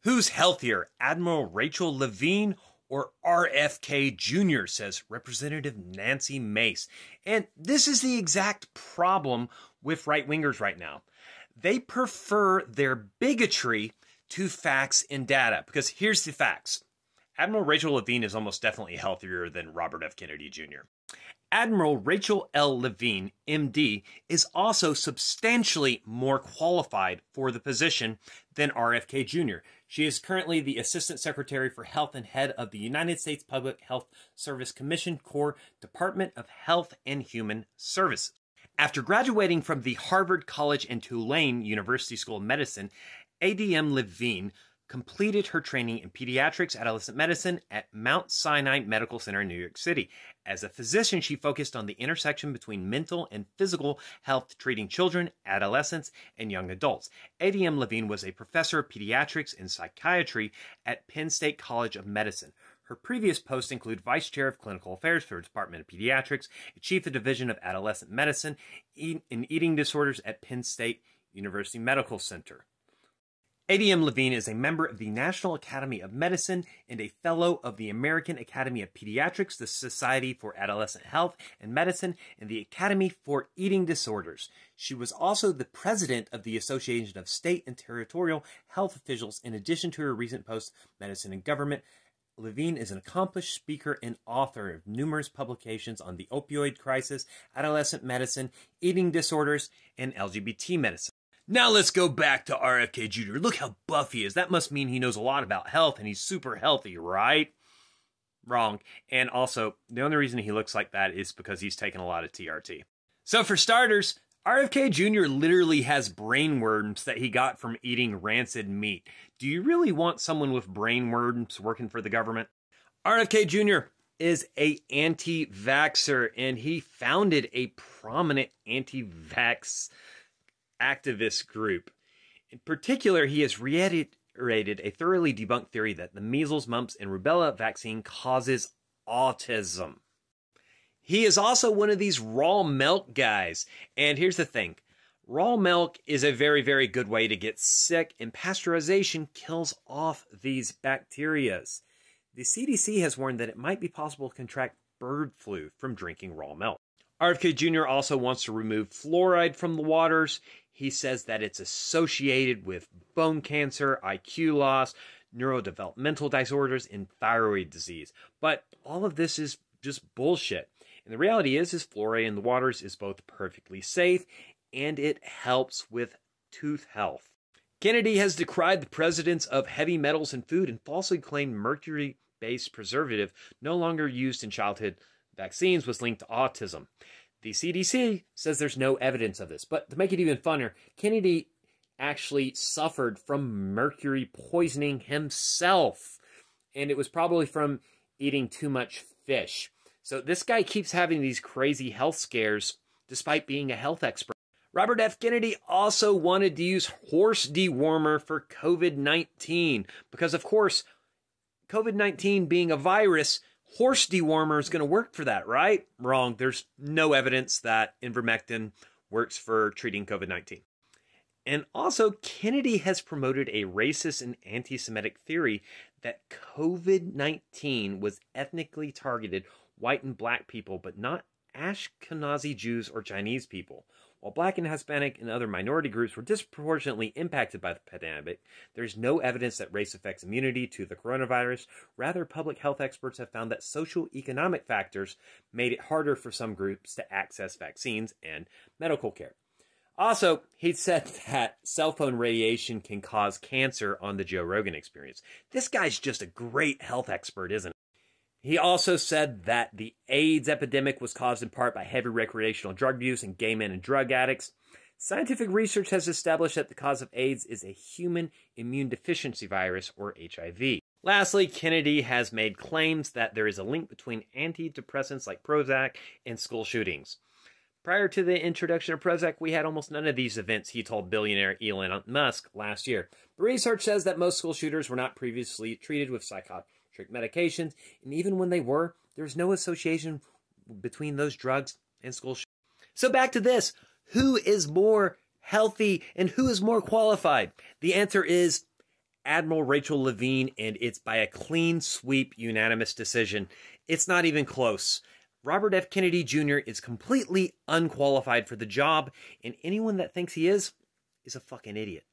Who's healthier, Admiral Rachel Levine or RFK Jr., says Representative Nancy Mace. And this is the exact problem with right-wingers right now. They prefer their bigotry to facts and data, because here's the facts. Admiral Rachel Levine is almost definitely healthier than Robert F. Kennedy Jr. Admiral Rachel L. Levine, MD, is also substantially more qualified for the position than RFK Jr. She is currently the Assistant Secretary for Health and head of the United States Public Health Service Commission Corps Department of Health and Human Services. After graduating from the Harvard College and Tulane University School of Medicine, ADM Levine completed her training in pediatrics adolescent medicine at Mount Sinai Medical Center in New York City. As a physician, she focused on the intersection between mental and physical health, treating children, adolescents, and young adults. ADM Levine was a professor of pediatrics and psychiatry at Penn State College of Medicine. Her previous posts include Vice Chair of Clinical Affairs for the Department of Pediatrics, Chief of Division of Adolescent Medicine in Eating Disorders at Penn State University Medical Center. ADM Levine is a member of the National Academy of Medicine and a Fellow of the American Academy of Pediatrics, the Society for Adolescent Health and Medicine, and the Academy for Eating Disorders. She was also the president of the Association of State and Territorial Health Officials, in addition to her recent posts, Medicine and Government. Levine is an accomplished speaker and author of numerous publications on the opioid crisis, adolescent medicine, eating disorders, and LGBT medicine. Now let's go back to RFK Jr. Look how buff he is. That must mean he knows a lot about health and he's super healthy, right? Wrong. And also, the only reason he looks like that is because he's taken a lot of TRT. So for starters, RFK Jr. literally has brain worms that he got from eating rancid meat. Do you really want someone with brain worms working for the government? RFK Jr. is an anti-vaxxer, and he founded a prominent anti-vax activist group. In particular, he has reiterated a thoroughly debunked theory that the measles, mumps, and rubella vaccine causes autism. He is also one of these raw milk guys. And here's the thing. Raw milk is a very, very good way to get sick, and pasteurization kills off these bacterias. The CDC has warned that it might be possible to contract bird flu from drinking raw milk. RFK Jr. also wants to remove fluoride from the waters. He says that it's associated with bone cancer, IQ loss, neurodevelopmental disorders, and thyroid disease. But all of this is just bullshit. And the reality is fluoride in the waters is both perfectly safe and it helps with tooth health. Kennedy has decried the presence of heavy metals in food and falsely claimed mercury-based preservative no longer used in childhood vaccines was linked to autism. The CDC says there's no evidence of this. But to make it even funner, Kennedy actually suffered from mercury poisoning himself. And it was probably from eating too much fish. So this guy keeps having these crazy health scares despite being a health expert. Robert F. Kennedy also wanted to use horse dewormer for COVID-19. Because, of course, COVID-19 being a virus, horse dewormer is going to work for that, right? Wrong. There's no evidence that ivermectin works for treating COVID-19. And also, Kennedy has promoted a racist and anti-Semitic theory that COVID-19 was ethnically targeted white and black people, but not Ashkenazi Jews or Chinese people. While black and Hispanic and other minority groups were disproportionately impacted by the pandemic, there is no evidence that race affects immunity to the coronavirus. Rather, public health experts have found that socioeconomic factors made it harder for some groups to access vaccines and medical care. Also, he said that cell phone radiation can cause cancer on the Joe Rogan Experience. This guy's just a great health expert, isn't he? He also said that the AIDS epidemic was caused in part by heavy recreational drug use and gay men and drug addicts. Scientific research has established that the cause of AIDS is a human immune deficiency virus, or HIV. Lastly, Kennedy has made claims that there is a link between antidepressants like Prozac and school shootings. Prior to the introduction of Prozac, we had almost none of these events, he told billionaire Elon Musk last year. The research says that most school shooters were not previously treated with psychotic medications, and even when they were, there's no association between those drugs and school shootings. So back to this. Who is more healthy and who is more qualified? The answer is Admiral Rachel Levine, and it's by a clean sweep unanimous decision. It's not even close. Robert F. Kennedy Jr. is completely unqualified for the job, and anyone that thinks he is a fucking idiot.